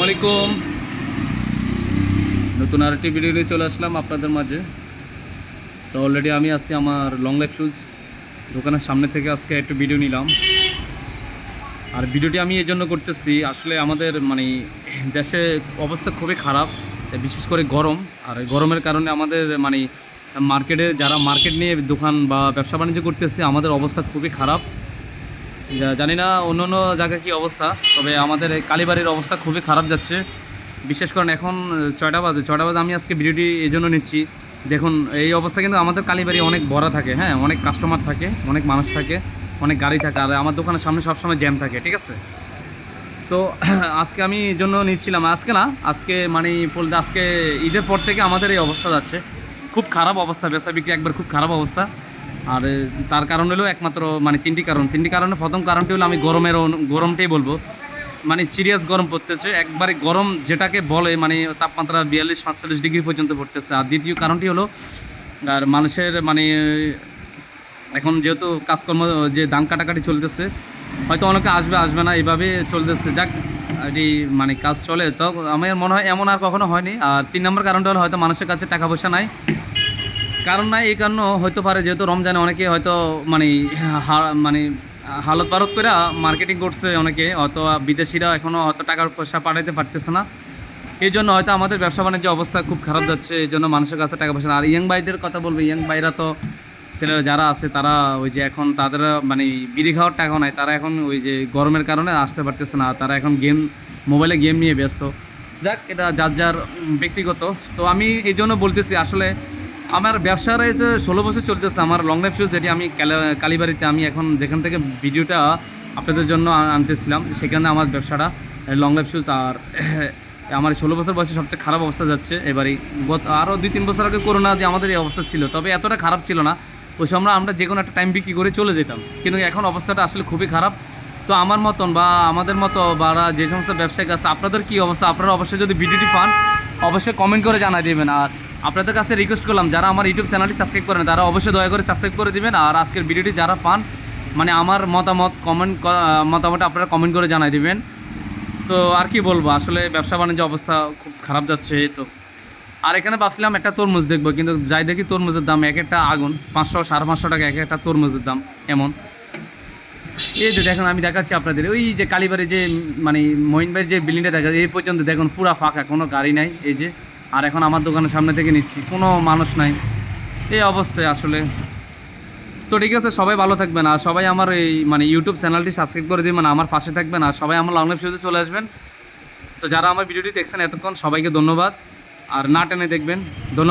আসসালামু আলাইকুম। নতুন আরেকটি ভিডিও নিয়ে চলে আসলাম আপনাদের মাঝে। তো অলরেডি আমি আছি আমার লং লাইফ শুজ দোকানের সামনে থেকে আজকে একটু ভিডিও নিলাম। আর ভিডিওটি আমি এই জন্য করতেছি, আসলে আমাদের দেশে অবস্থা খুবই খারাপ, বিশেষ করে গরম। আর গরমের কারণে আমাদের মার্কেটে যারা মার্কেট নিয়ে দোকান বা ব্যবসা বাণিজ্য করতেছে আমাদের অবস্থা খুবই খারাপ। জানি না অন্য অন্য জায়গায় কী অবস্থা, তবে আমাদের এই কালীবাড়ির অবস্থা খুবই খারাপ যাচ্ছে। বিশেষ করে এখন 6টা বাজে আমি আজকে ভিডিওটি এই জন্য নিচ্ছি। দেখুন এই অবস্থা, কিন্তু আমাদের কালীবাড়ি অনেক ভরা থাকে, হ্যাঁ, অনেক কাস্টমার থাকে, অনেক মানুষ থাকে, অনেক গাড়ি থাকে, আর আমার দোকানের সামনে সবসময় জ্যাম থাকে, ঠিক আছে। তো আজকে আমি এই জন্য নিচ্ছিলাম, আজকে বলতে আজকে ঈদের পর থেকে আমাদের এই অবস্থা যাচ্ছে, খুব খারাপ অবস্থা, বেচা বিক্রি একবার খুব খারাপ অবস্থা। আর তার কারণ হলো একমাত্র তিনটি কারণে প্রথম কারণটি হলো আমি গরমটাই বলবো। সিরিয়াস গরম পড়তেছে, একবারে গরম যেটাকে বলে, তাপমাত্রা 42-45 ডিগ্রি পর্যন্ত পড়তেছে। আর দ্বিতীয় কারণটি হলো আর মানুষের এখন যেহেতু কাজকর্ম যে ধান কাটাকাটি চলতেছে, হয়তো অনেকে আসবে না, এইভাবে চলতেছে। যাক, এটি কাজ চলে, তো আমার মনে হয় এমন আর কখনো হয়নি। আর 3 নম্বর কারণটা হলো হয়তো মানুষের কাছে টাকা পয়সা নাই, এই কারণে হয়তো পারে, যেহেতু রমজানে অনেকে হয়তো হালত পারত করে মার্কেটিং করছে, অনেকে হয়তো বিদেশিরা এখনও হয়তো টাকা পয়সা পাঠাইতে পারতেছে না। এই জন্য হয়তো আমাদের ব্যবসা বাণিজ্য অবস্থা খুব খারাপ যাচ্ছে, এই জন্য মানুষের কাছে টাকা পয়সা। আর ইয়াং ভাইদের কথা বলবো, ইয়াং ভাইরা তো ছেলেরা যারা আছে তারা ওই যে এখন তাদের বিড়ি খাওয়ার টাকা নাই, তারা এখন ওই যে গরমের কারণে আসতে পারতেছে না, তারা এখন মোবাইলে গেম নিয়ে ব্যস্ত। যাক, এটা যার যার ব্যক্তিগত। তো আমি এই জন্য বলতেছি, আসলে আমার ব্যবসার এই যে 16 বছর চলতেছে আমার লং লাইফ শুজ, যেটি আমি কালীবাড়িতে আমি এখন যেখান থেকে ভিডিওটা আপনাদের জন্য আনতেছিলাম, সেখানে আমার ব্যবসাটা লং লাইফ শুজ। আর আমার 16 বছর বয়সে সবচেয়ে খারাপ অবস্থা যাচ্ছে এবারই। আরও 2-3 বছর আগে করোনা দিয়ে আমাদের এই অবস্থা ছিল, তবে এতটা খারাপ ছিল না। ওই সময় আমরা যে কোনো একটা টাইম বিক্রি করে চলে যেতাম, কিন্তু এখন অবস্থাটা আসলে খুবই খারাপ। তো আমার মতন বা আমাদের মতো বা যে সমস্ত ব্যবসায়িক আছে, আপনাদের কী অবস্থা, আপনারা অবশ্যই যদি ভিডিওটি পান অবশ্যই কমেন্ট করে জানাই দেবেন। আর আপনাদের কাছে রিকোয়েস্ট করলাম, যারা আমার ইউটিউব চ্যানেলটি সাবস্ক্রাইব করেন তারা অবশ্যই দয়া করে সাবস্ক্রাইব করে দেবেন। আর আজকের ভিডিওটি যারা পান আমার মতামত আপনারা কমেন্ট করে জানাই দেবেন। তো আর কি বলবো, আসলে ব্যবসা বাণিজ্য অবস্থা খুব খারাপ যাচ্ছে। তো আর এখানে ভাবছিলাম একটা তরমুজ দেখবো, কিন্তু যাই দেখি তরমুজের দাম এক একটা আগুন, 500-550 টাকা এক একটা তরমুজের দাম। এমন এই যে দেখুন, আমি দেখাচ্ছি আপনাদের ওই যে কালীবাড়ি যে মহিন ভাইয়ের যে বিল্ডিংটা দেখা যায়, এই পর্যন্ত দেখুন পুরা ফাঁকা, কোনো গাড়ি নাই। এই যে, আর এখন আমার দোকানের সামনে থেকে নিচ্ছি, কোনো মানুষ নাই, এই অবস্থায় আসলে। তো ঠিক আছে, সবাই ভালো থাকবেন, আর সবাই আমার এই ইউটিউব চ্যানেলটি সাবস্ক্রাইব করে দিবেন, আমার পাশে থাকবেন, আর সবাই আমার লং লাইফ শুজে চলে আসবেন। তো যারা আমার ভিডিওটি দেখছেন এতক্ষণ, সবাইকে ধন্যবাদ, আর না টেনে দেখবেন। ধন্যবাদ।